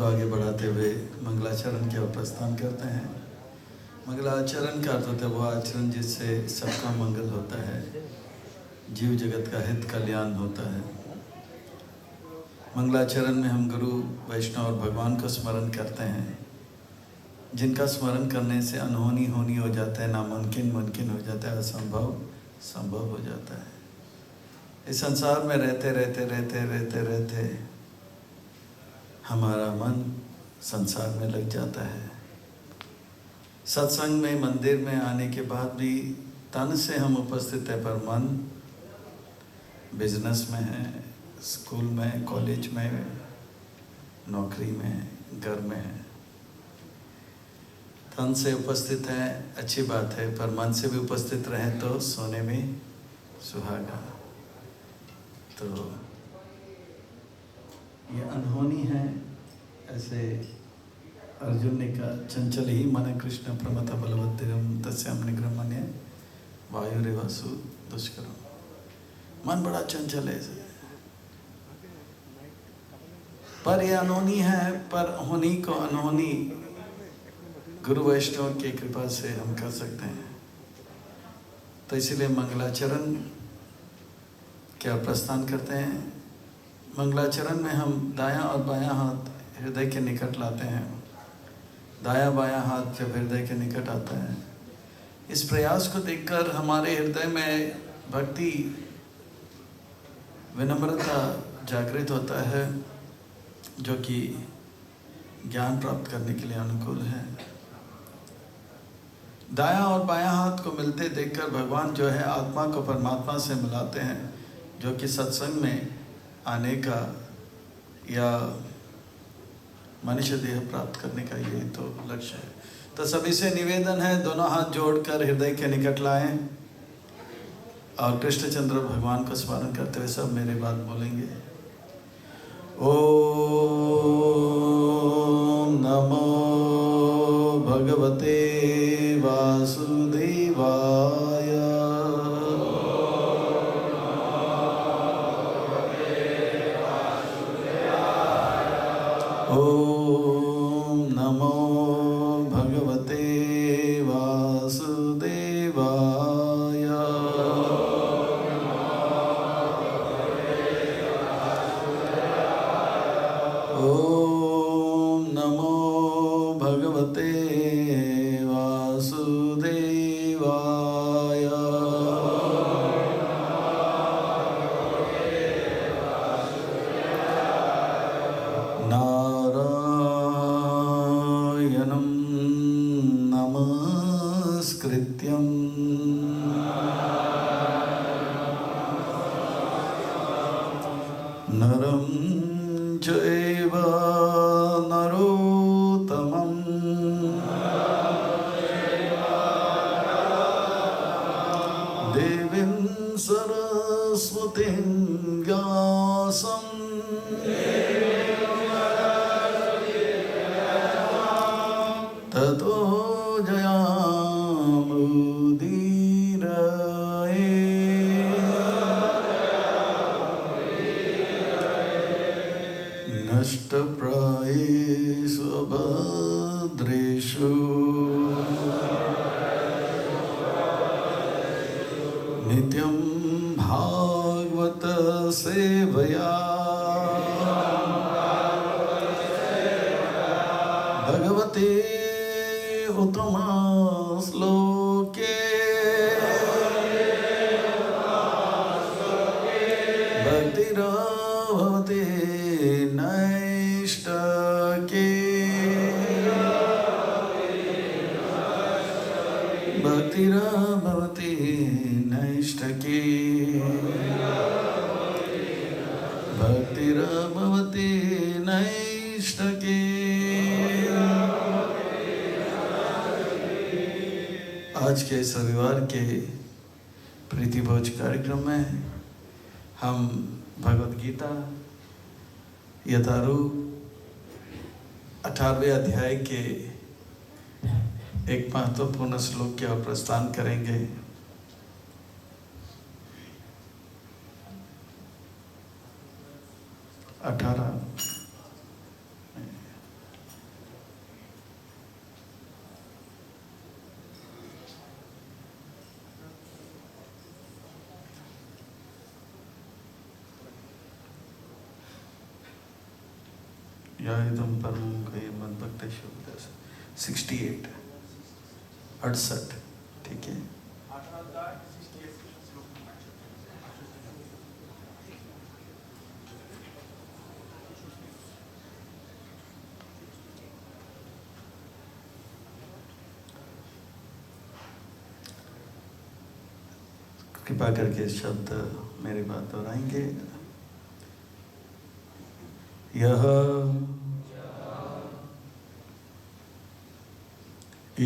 को आगे बढ़ाते हुए मंगलाचरण के प्रस्थान करते हैं। मंगलाचरण का अर्थ होता है वो आचरण जिससे सबका मंगल होता है, जीव जगत का हित कल्याण होता है। मंगलाचरण में हम गुरु वैष्णव और भगवान को स्मरण करते हैं, जिनका स्मरण करने से अनहोनी होनी हो जाता है, नामुमकिन मुमकिन हो जाता है, असंभव संभव हो जाता है। इस संसार में रहते रहते रहते रहते रहते हमारा मन संसार में लग जाता है। सत्संग में, मंदिर में आने के बाद भी तन से हम उपस्थित हैं, पर मन बिजनेस में है, स्कूल में, कॉलेज में, नौकरी में, घर में है। तन से उपस्थित है अच्छी बात है, पर मन से भी उपस्थित रहे तो सोने में सुहागा। तो ये अनहोनी है। ऐसे अर्जुन ने कहा, चंचल ही मन कृष्ण प्रमथ बलवत्तिरम तस्याम निग्रमण्य वायुरेवासु दुष्करम। मन बड़ा चंचल है, पर ये अनहोनी है। पर होनी को अनहोनी गुरु वैष्णव की कृपा से हम कर सकते हैं। तो इसीलिए मंगलाचरण क्या प्रस्थान करते हैं। मंगलाचरण में हम दायां और बायां हाथ हृदय के निकट लाते हैं। दायां बायां हाथ जब हृदय के निकट आता है, इस प्रयास को देखकर हमारे हृदय में भक्ति, विनम्रता जागृत होता है, जो कि ज्ञान प्राप्त करने के लिए अनुकूल है। दायां और बायां हाथ को मिलते देखकर भगवान जो है आत्मा को परमात्मा से मिलाते हैं, जो कि सत्संग में आने का या मनुष्य देह प्राप्त करने का यही तो लक्ष्य है। तो सभी से निवेदन है, दोनों हाथ जोड़कर हृदय के निकट लाएं और कृष्णचंद्र भगवान को स्मरण करते हुए सब मेरे बात बोलेंगे। ओम नमो भगवते वासुदेवाय। ओम नमो भगवते वासुदेवाय। ओम नमो भगवते वासुदेवाय। नारायणं नमस्कृत्यं नरं चैव नरोत्तमं देवीं सरस्वतीं व्यासं ततो जयामुदीरये। नष्टप्रायेषु अभद्रेषु नित्यं भागवत सेवया भगवते उत्तमा श्लोके भक्तिर्भवति नैष्ठके। भक्तिर्भवति नैष्ठके। भक्तिर्भवति नैष्ठके। आज के इस रविवार के प्रीति भोज कार्यक्रम में हम भगवद गीता यथारूप 18वें अध्याय के एक महत्वपूर्ण श्लोक का प्रस्थान करेंगे। 18 या इदम परमं गुह्यम मद्भक्तेषु 68 68, ठीक है। कृपा करके शब्द मेरी बात दोहराएंगे। यह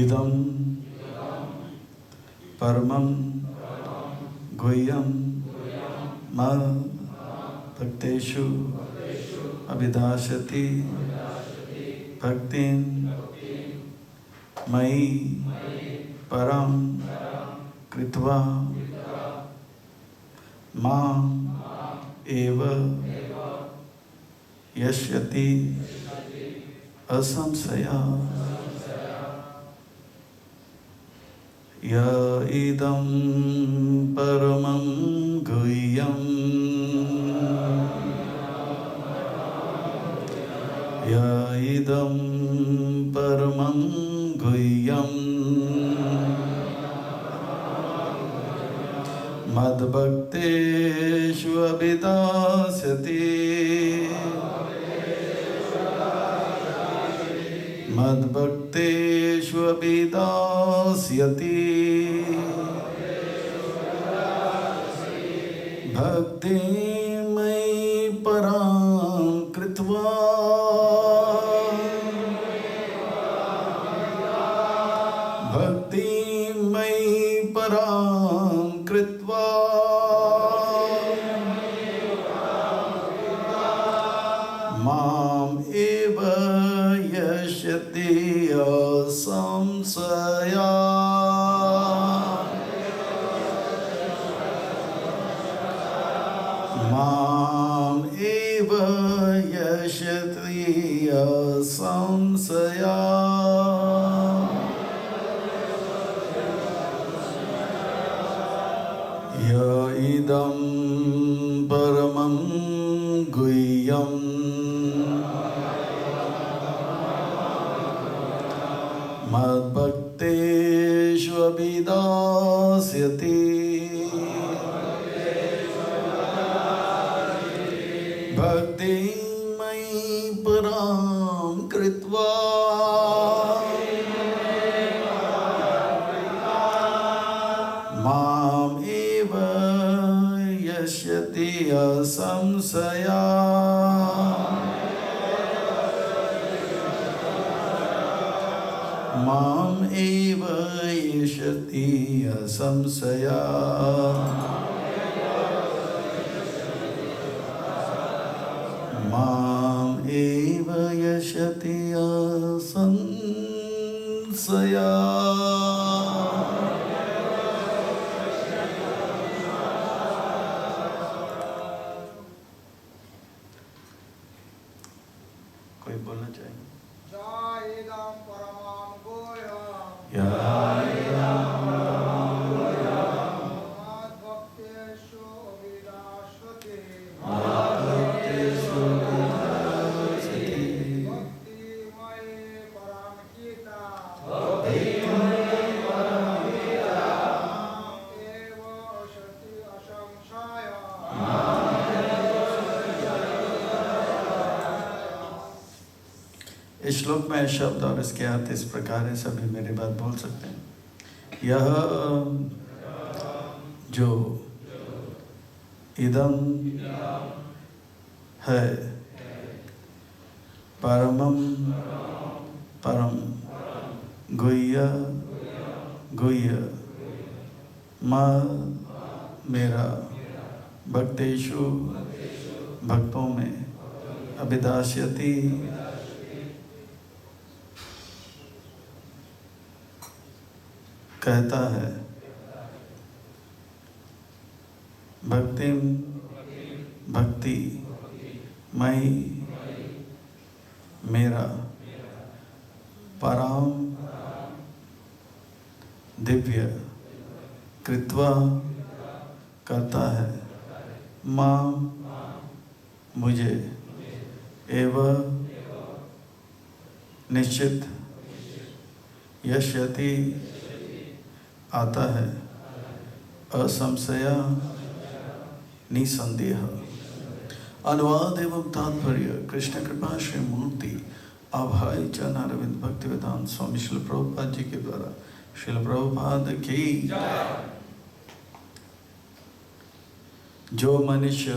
इदं परमं गुह्यं मद्भक्तेषु अभिधास्यति भक्तिं मयि परं कृत्वा माम् एव यस्यति असंशया। य इदं परमं गुह्यं य इदं परमं गुह्यं मद्भक्तेषु अभिधास्यति मद्भक्तेषु अभिधास्यति भक्तिं मयि परां कृत्वा भक्तिं मयि परां कृत्वा माम् एव यस्यति असंशया। माम् एव यस्यति असंशया। य इदं परमं गुह्यं मद्भक्तेषु अभिधास्यति भक्तिं मयि परां कृत्वा माम् एव यस्यति असंशया। माम् एव यस्यति असंशया। माम् एव यस्यति असंशया। कोई बोलना चाहिए? इस श्लोक में शब्द और इसके अर्थ इस प्रकार है, सभी मेरी बात बोल सकते हैं। यह जो इदम है परमम परम गुह्य गुह्य मेरा भक्तेषु भक्तों में अभिधास्यति कहता है भक्तिम भक्ति मई मेरा पराम दिव्य कृत्वा करता है मां मुझे एव निश्चित यशयति आता है, असंशय निसंदेह। अनुवाद एवं तात्पर्य कृष्ण कृपा श्री मूर्ति अभय चरण अरविंद भक्ति वेदांत स्वामी श्रील प्रभुपाद जी के द्वारा। श्रील प्रभुपाद की। जो मनुष्य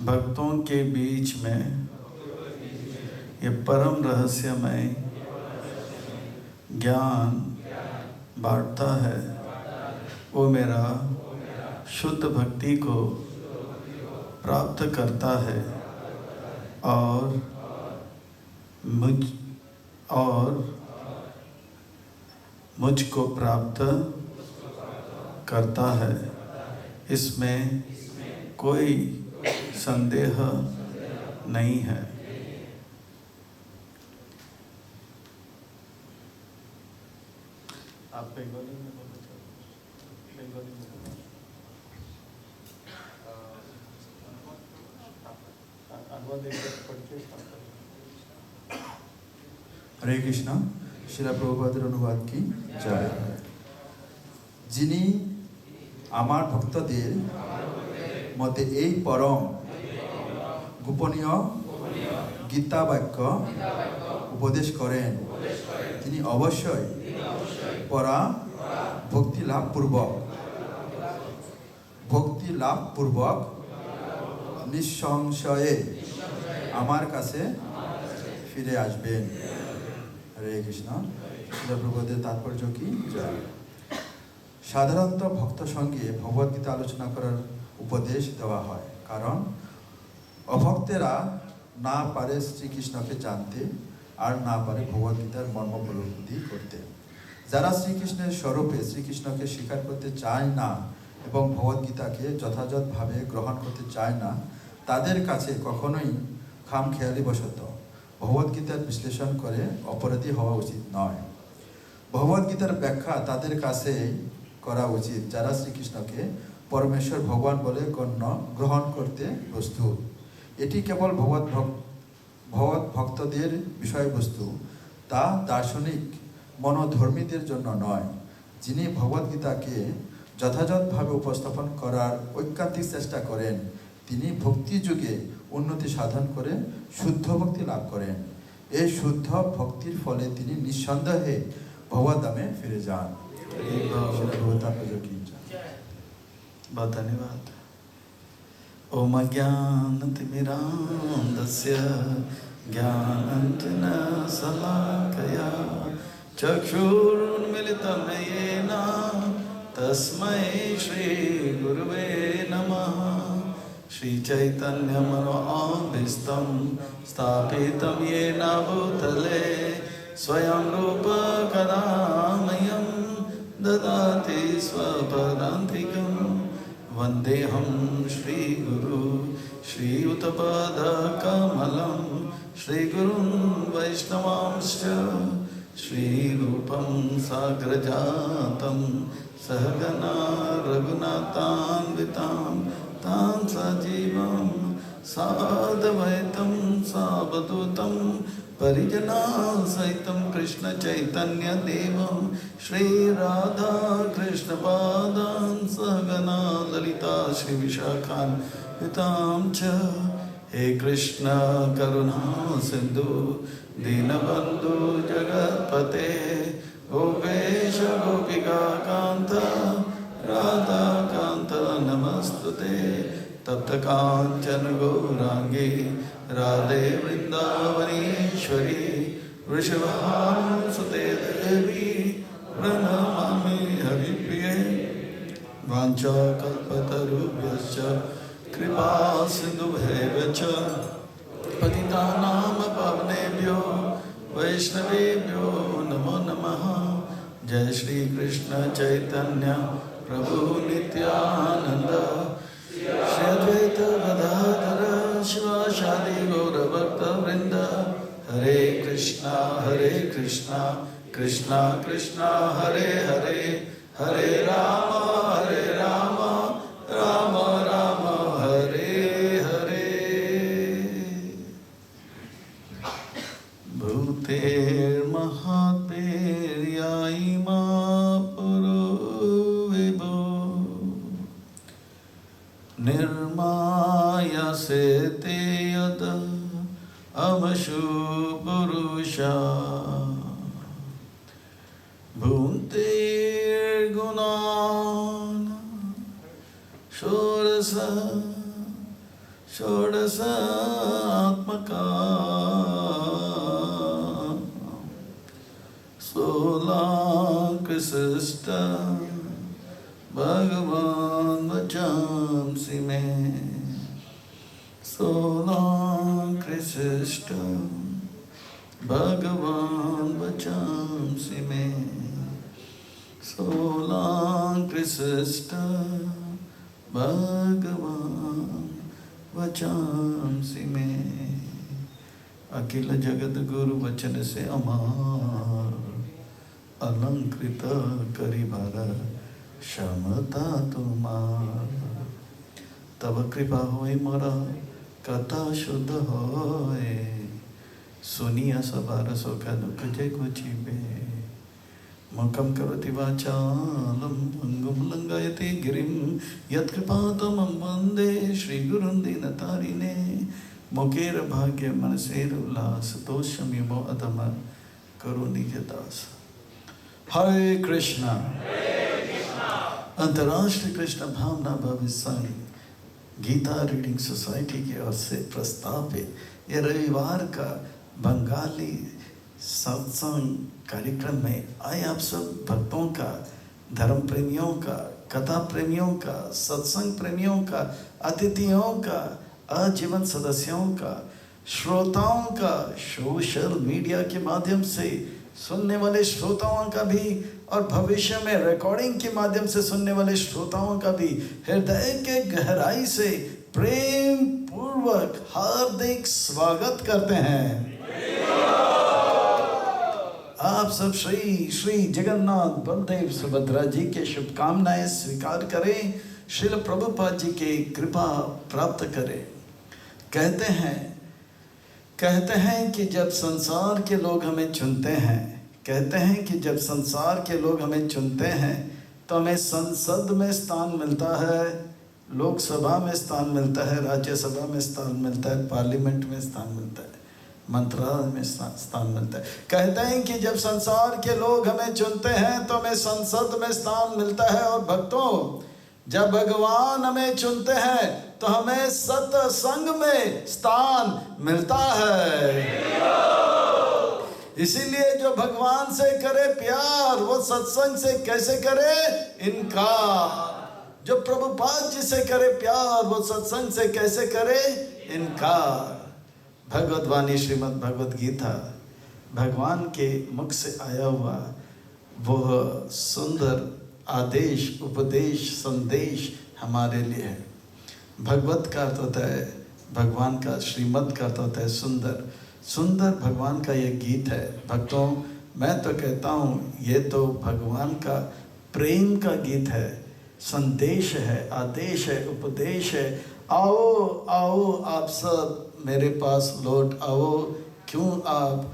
भक्तों के बीच में ये परम रहस्यमय ज्ञान बांटता है, वो मेरा शुद्ध भक्ति को प्राप्त करता है और मुझको प्राप्त करता है। इसमें कोई संदेह नहीं है। आप बंगाली में बोलना चाहते हैं? बंगाली में हरे कृष्णा। श्रील प्रभुपाদের অনুবাদ কি জয়। যিনি আমার ভক্তদের মধ্যে এই পরম গোপনীয় গীতা বাক্য উপদেশ করেন, তিনি অবশ্যই পরা ভক্তি লাভ পূর্বক নিঃসংশয়ে আমার কাছে ফিরে আসবেন। হরে কৃষ্ণ। শ্রীল প্রভুপাদের তাৎপর্য কি জয়। সাধারণত ভক্ত সঙ্গে ভগবদ্গীতা আলোচনা করার উপদেশ দেওয়া হয়, কারণ অভক্তেরা না পারে শ্রীকৃষ্ণকে জানতে আর না পারে ভগবদ্গীতার মর্ম উপলব্ধি করতে। যারা শ্রীকৃষ্ণের স্বরূপে শ্রীকৃষ্ণকে স্বীকার করতে চায় না এবং ভগবদ্গীতাকে যথাযথভাবে গ্রহণ করতে চায় না, তাদের কাছে কখনোই খামখেয়ালিবশত ভগবদ্গীতার বিশ্লেষণ করে অপরাধী হওয়া উচিত নয়। ভগবদ্গীতার ব্যাখ্যা তাদের কাছে করা উচিত যারা শ্রীকৃষ্ণকে পরমেশ্বর ভগবান বলে গ্রহণ করতে প্রস্তুত। এটি কেবল ভগবত ভক্তদের বিষয়বস্তু, তা দার্শনিক মনোধর্মীদের জন্য নয়। যিনি ভগবদ্গীতাকে যথাযথভাবে উপস্থাপন করার ঐকান্তিক চেষ্টা করেন, তিনি ভক্তি যুগে উন্নতি সাধন করে শুদ্ধ ভক্তি লাভ করেন। এই শুদ্ধ ভক্তির ফলে তিনি নিঃসন্দেহে ভগবদ্ধামে ফিরে যান। बहुत धन्यवाद। ओम अज्ञानतिमिरान्धस्य ज्ञानाञ्जनशलाकया चक्षुरुन्मिलितं येन तस्मै श्रीगुरुवे नमः। श्रीचैतन्यमनोभीष्टं स्थापितं येन भूतले स्वयं रूप कदा मह्यं ददाति स्वपदान्तिकं। वन्देऽहं श्रीगुरु श्रीयुतपदकमलं श्रीगुरुं वैष्णवांश्च श्रीरूपं साग्रजातं सहगना रघुनाथान्वितां तां सजीवं साद्वैतं सावधूतं परिजनासहितं कृष्णचैतन्यदेवं श्रीराधाकृष्णपादान् सहगना ललिता श्रीविशाखान्वितां च। हे कृष्ण करुणा सिन्धु दीनबन्धु जगत्पते गोपेश गोपिका कान्त राधाकान्त नमस्तुते। तप्त काञ्चन गौरांगी राधे वृंदावनेश्वरी वृषभानुसुते देवी प्रणमामि हरिप्रिये। वाञ्छाकल्पतरुभ्यश्च कृपा सिन्धुभ्येव च पतितानां पावनेभ्यो वैष्णवेभ्यो नमो नमः। जय श्री कृष्ण चैतन्य प्रभु नित्यानंद श्री अद्वैत गदाधर शिवासादि गौरभक्तवृंद। हरे कृष्णा कृष्णा कृष्णा हरे हरे, हरे राम राम राम हरे हरे। महापेर्यायिमा पुरो विभो निर्मायसे ते यद अमशु पुरुषा भुंक्ते गुणान् षोडशात्मका सोलाकृष्ट भगवान् वचांसि मे सोलाकृष्ट भगवान् वचांसि मे सोलाकृष्ट भगवान् वचांसि मे। अखिल जगत गुरु वचन से अमार अलंकृत करिबार क्षमता तुम्हार। तब कृपा होय मोरा कथा शुद्ध होय सुनिया सबार सुख दुख जय कुचिबे मकम करोति वाचालं भंगुम लंघयते गिरिं यत्कृपातमं वन्दे श्रीगुरुं दीनतारिणे मुखेर भाग्य मनसेर उल्लास तोषमिमो अधम करो निज दास। हरे कृष्णा अंतर्राष्ट्रीय कृष्ण भावना भव्य संघ गीता रीडिंग सोसाइटी की ओर से प्रस्तावित ये रविवार का बंगाली सत्संग कार्यक्रम में आए आप सब भक्तों का, धर्म प्रेमियों का, कथा प्रेमियों का, सत्संग प्रेमियों का, अतिथियों का, आजीवन सदस्यों का, श्रोताओं का, सोशल मीडिया के माध्यम से सुनने वाले श्रोताओं का भी और भविष्य में रिकॉर्डिंग के माध्यम से सुनने वाले श्रोताओं का भी हृदय के गहराई से प्रेम पूर्वक हार्दिक स्वागत करते हैं। आप सब श्री श्री जगन्नाथ बलदेव सुभद्रा जी के शुभकामनाएं स्वीकार करें, श्रील प्रभुपाद जी की कृपा प्राप्त करें। कहते हैं कि जब संसार के लोग हमें चुनते हैं, कहते हैं कि जब संसार के लोग हमें चुनते हैं तो हमें संसद में स्थान मिलता है, लोकसभा में स्थान मिलता है, राज्यसभा में स्थान मिलता है, पार्लियामेंट में स्थान मिलता है, मंत्रालय में स्थान मिलता है। कहते हैं कि जब संसार के लोग हमें चुनते हैं तो हमें संसद में स्थान मिलता है, और भक्तों जब भगवान हमें चुनते हैं तो हमें सत्संग में स्थान मिलता है। इसीलिए जो भगवान से करे प्यार वो सत्संग से कैसे करे इनकार, जो प्रभुपाद जी से करे प्यार वो सत्संग से कैसे करे इनकार। भगवत वाणी श्रीमद् भगवत गीता भगवान के मुख से आया हुआ वह सुंदर आदेश, उपदेश, संदेश हमारे लिए है। भगवत का अर्थ होता है भगवान का, श्रीमद् का अर्थ होता है सुंदर। सुंदर भगवान का ये गीत है। भक्तों मैं तो कहता हूँ ये तो भगवान का प्रेम का गीत है, संदेश है, आदेश है, उपदेश है। आओ आओ आप सब मेरे पास लौट आओ, क्यों आप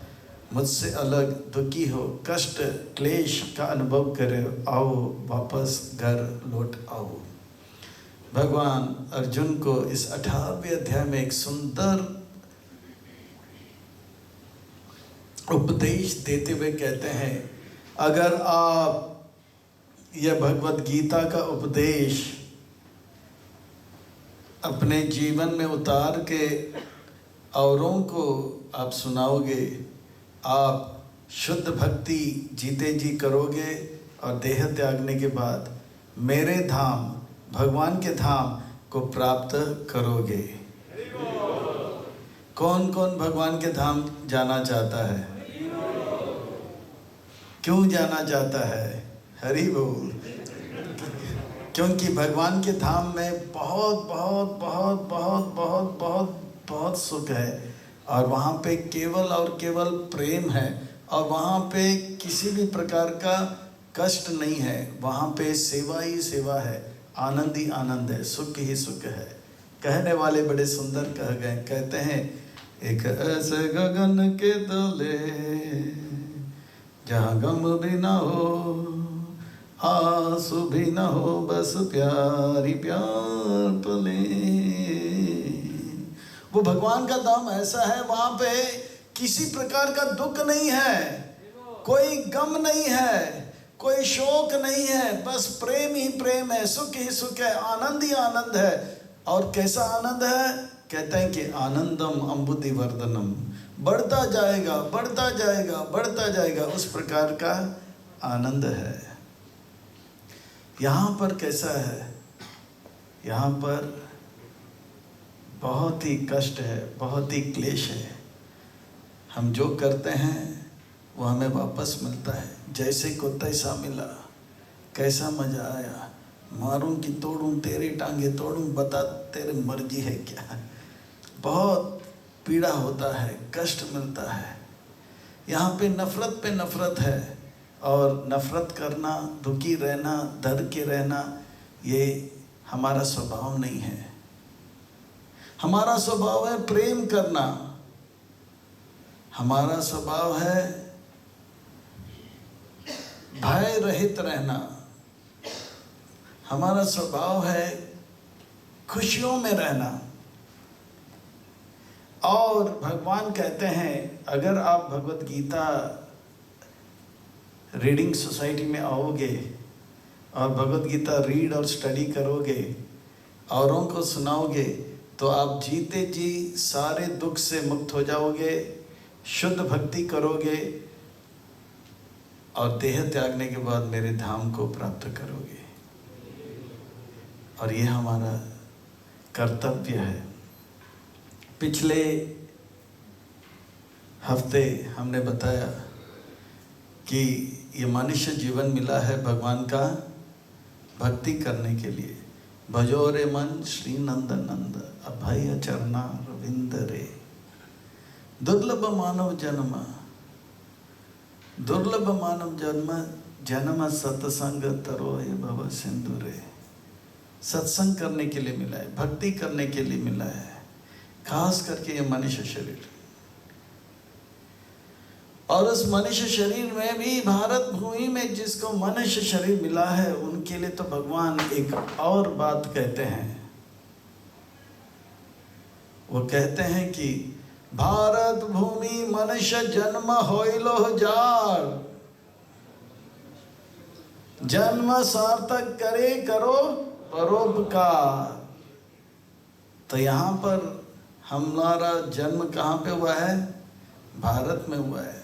मुझसे अलग दुखी हो, कष्ट क्लेश का अनुभव करे, आओ वापस घर लौट आओ। भगवान अर्जुन को इस 18वें अध्याय में एक सुंदर उपदेश देते हुए कहते हैं, अगर आप यह भगवत गीता का उपदेश अपने जीवन में उतार के औरों को आप सुनाओगे, आप शुद्ध भक्ति जीते जी करोगे और देह त्यागने के बाद मेरे धाम, भगवान के धाम को प्राप्त करोगे। कौन कौन भगवान के धाम जाना चाहता है? क्यों जाना चाहता है? हरि बोल। क्योंकि भगवान के धाम में बहुत बहुत बहुत बहुत बहुत बहुत बहुत सुख है, और वहाँ पे केवल और केवल प्रेम है, और वहाँ पे किसी भी प्रकार का कष्ट नहीं है। वहाँ पे सेवा ही सेवा है, आनंद ही आनंद है, सुख ही सुख है। कहने वाले बड़े सुंदर कह गए, कहते हैं एक ऐसे गगन के तले जहाँ गम भी ना हो, आंसू भी ना हो, बस प्यारी प्यार पले। वो भगवान का धाम ऐसा है, वहां पे किसी प्रकार का दुख नहीं है, कोई गम नहीं है, कोई शोक नहीं है, बस प्रेम ही प्रेम है, सुख ही सुख है, आनंद ही आनंद है। और कैसा आनंद है? कहते हैं कि आनंदम अम्बुधि वर्धनम, बढ़ता जाएगा बढ़ता जाएगा बढ़ता जाएगा, उस प्रकार का आनंद है। यहाँ पर कैसा है? यहाँ पर बहुत ही कष्ट है, बहुत ही क्लेश है। हम जो करते हैं वो हमें वापस मिलता है, जैसे को तैसा मिला। कैसा मजा आया, मारूं कि तोड़ूं, तेरी टांगे तोड़ूं, बता तेरी मर्जी है क्या। बहुत पीड़ा होता है, कष्ट मिलता है। यहाँ पे नफरत है, और नफरत करना, दुखी रहना, डर के रहना, ये हमारा स्वभाव नहीं है। हमारा स्वभाव है प्रेम करना, हमारा स्वभाव है भय रहित रहना, हमारा स्वभाव है खुशियों में रहना। और भगवान कहते हैं, अगर आप भगवत गीता रीडिंग सोसाइटी में आओगे और भगवत गीता रीड और स्टडी करोगे, औरों को सुनाओगे, तो आप जीते जी सारे दुख से मुक्त हो जाओगे, शुद्ध भक्ति करोगे और देह त्यागने के बाद मेरे धाम को प्राप्त करोगे। और ये हमारा कर्तव्य है। पिछले हफ्ते हमने बताया कि ये मनुष्य जीवन मिला है भगवान का भक्ति करने के लिए। भजो रे मन श्री नंद नंद अभय चरना रविंद रे, दुर्लभ मानव जन्म, दुर्लभ मानव जन्म, जन्म सत्संग तरोय भव सिंधु रे। सत्संग करने के लिए मिला है, भक्ति करने के लिए मिला है, खास करके ये मनुष्य शरीर। और उस मनुष्य शरीर में भी, भारत भूमि में जिसको मनुष्य शरीर मिला है, उनके लिए तो भगवान एक और बात कहते हैं। वो कहते हैं कि भारत भूमि मनुष्य जन्म होइलो जार, जन्म सार्थक करे करो परोपकार। तो यहाँ पर हमारा जन्म कहाँ पे हुआ है? भारत में हुआ है।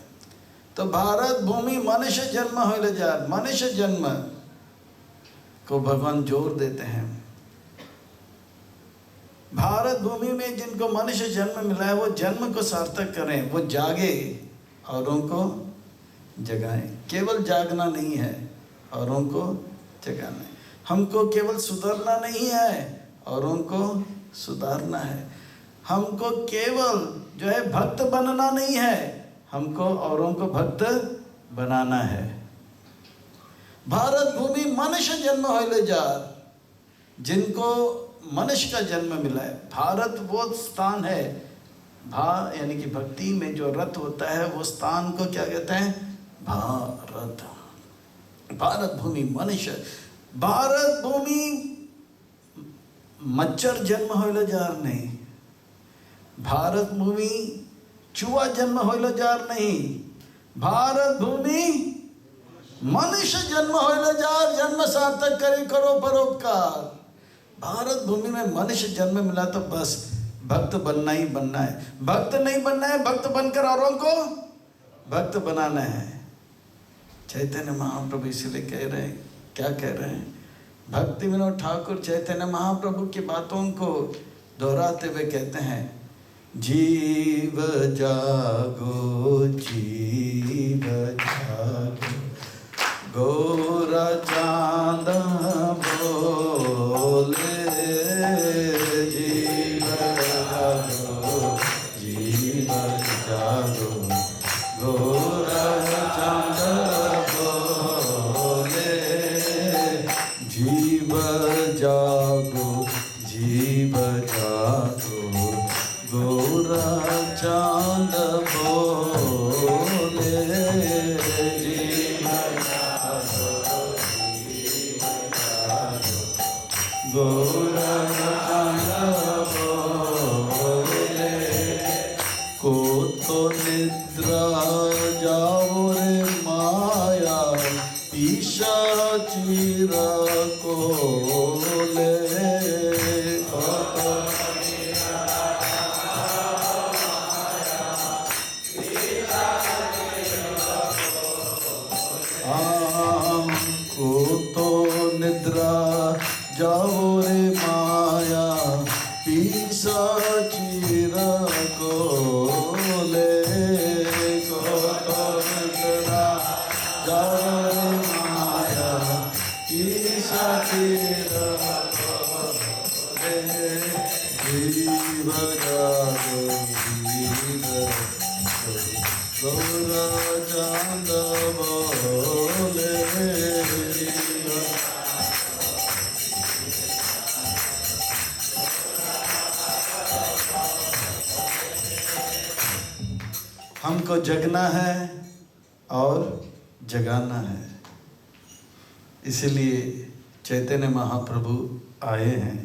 तो भारत भूमि मनुष्य जन्म होइलो जार, मनुष्य जन्म को भगवान जोर देते हैं। भारत भूमि में जिनको मनुष्य जन्म मिला है, वो जन्म को सार्थक करें, वो जागे, औरों को जगाएं। केवल जागना नहीं है, औरों को जगाना है। हमको केवल सुधरना नहीं है, औरों को सुधारना है। हमको केवल जो है भक्त बनना नहीं है, हमको औरों को भक्त बनाना है। भारत भूमि मनुष्य जन्म होइले जार, जिनको मनुष्य का जन्म मिला है। भारत वो स्थान है, यानी कि भक्ति में जो रत होता है, वो स्थान को क्या कहते हैं? भारत। भारत भूमि मनुष्य, भारत भूमि मच्छर जन्म होइलो जार नहीं, भारत भूमि चूहा जन्म होइलो जार नहीं, भारत भूमि मनुष्य जन्म होइलो जार, जन्म सार्थक करे करो परोपकार। भारत भूमि में मनुष्य जन्म मिला तो बस भक्त बनना ही बनना है। भक्त नहीं बनना है, भक्त बनकर औरों को भक्त बनाना है। चैतन्य महाप्रभु इसलिए कह रहे हैं, क्या कह रहे हैं? भक्ति विनोद ठाकुर चैतन्य महाप्रभु की बातों को दोहराते हुए कहते हैं, जीव जागो जीव जागो, गोरा चांद बोले, जीव जागो जीव जागो, गोरा चांद बोले, जीव जागो जीव जागो, गोरा तो निद्रा जाओ रे माया पिशाचीर कोले निद्रा जाओ रे माया पिशाचीर कोले को तो निद्रा जाओ रे माया पिशाचीर कोले जीव जागो जीव गौरा चांद बोले हमको जगना है और जगाना है, इसलिए चैतन्य महाप्रभु आए हैं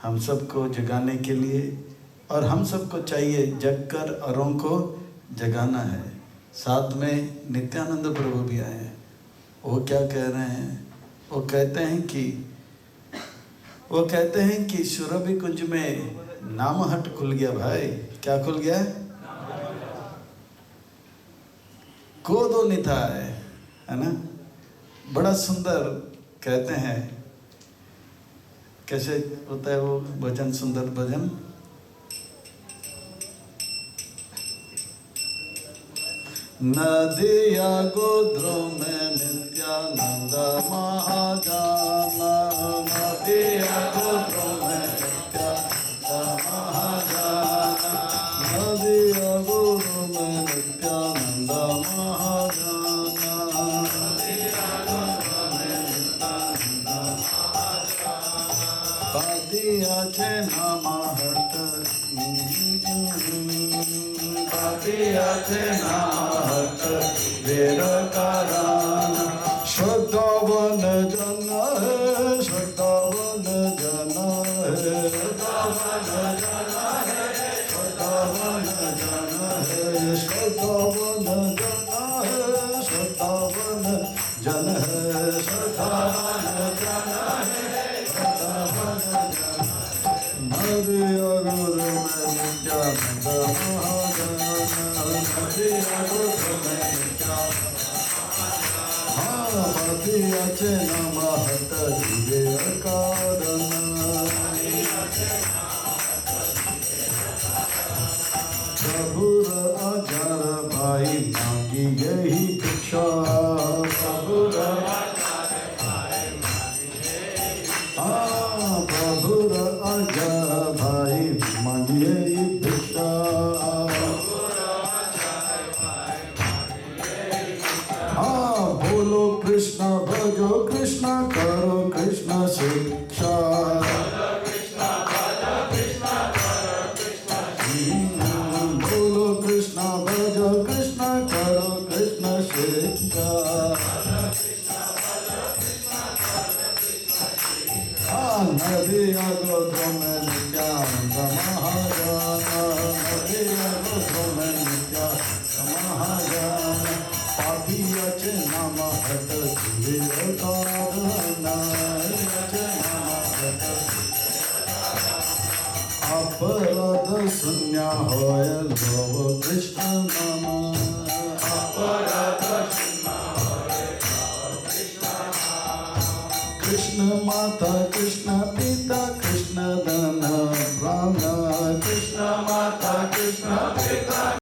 हम सबको जगाने के लिए। और हम सबको चाहिए जगकर औरों को जगाना है। साथ में नित्यानंद प्रभु भी आए हैं। वो क्या कह रहे हैं? वो कहते हैं कि सुरभि कुंज में नामहट खुल गया भाई। क्या खुल गया? गोदो निताय, है ना? बड़ा सुंदर कहते हैं। कैसे होता है वो भजन, सुंदर भजन? नदिया गोद्रो में नित्यानंद महाजाना, नदिया गोद्रो में नित्यानंद महाजाना, नदिया गोद्रो में नित्यानंद महाजाना, नदिया गोद्रो में नित्यानंद महाजाना, पादिया छे नामहट नामहट वेर कारण, श्रद्धावन जन है, श्रद्धावन जन है, श्रद्धावन जन है, श्रद्धावन जन है, श्रद्धावन जन है, श्रद्धावन जन है, श्रद्धावन जन है, श्रद्धावन जन। नदिया गुरु में नित्यानंद महाजाना, नदिया गुरु में नदिया चे नामहट वेर कारण, प्रभुर अजर भाई मांगी यही भिक्षा, प्रभुर प्रभुर अजर भाई मांगी यही भिक्षा, बोलो कृष्ण भजो कृष्ण करो कृष्ण शिक्षा, बोलो कृष्ण भजो कृष्ण करो कृष्ण शिक्षा, नदिया गोद्रो में नित्यानंद महाजाना, नदिया गोद्रो में नित्यानंद महाजाना, पापिया चे नामहट वेर कारण, अपराध शून्य होय लोभ कृष्ण नाम, अपराध शून्य होय लोभ कृष्ण नाम, कृष्ण माता कृष्ण पिता कृष्ण धन प्राण, कृष्ण माता कृष्ण पिता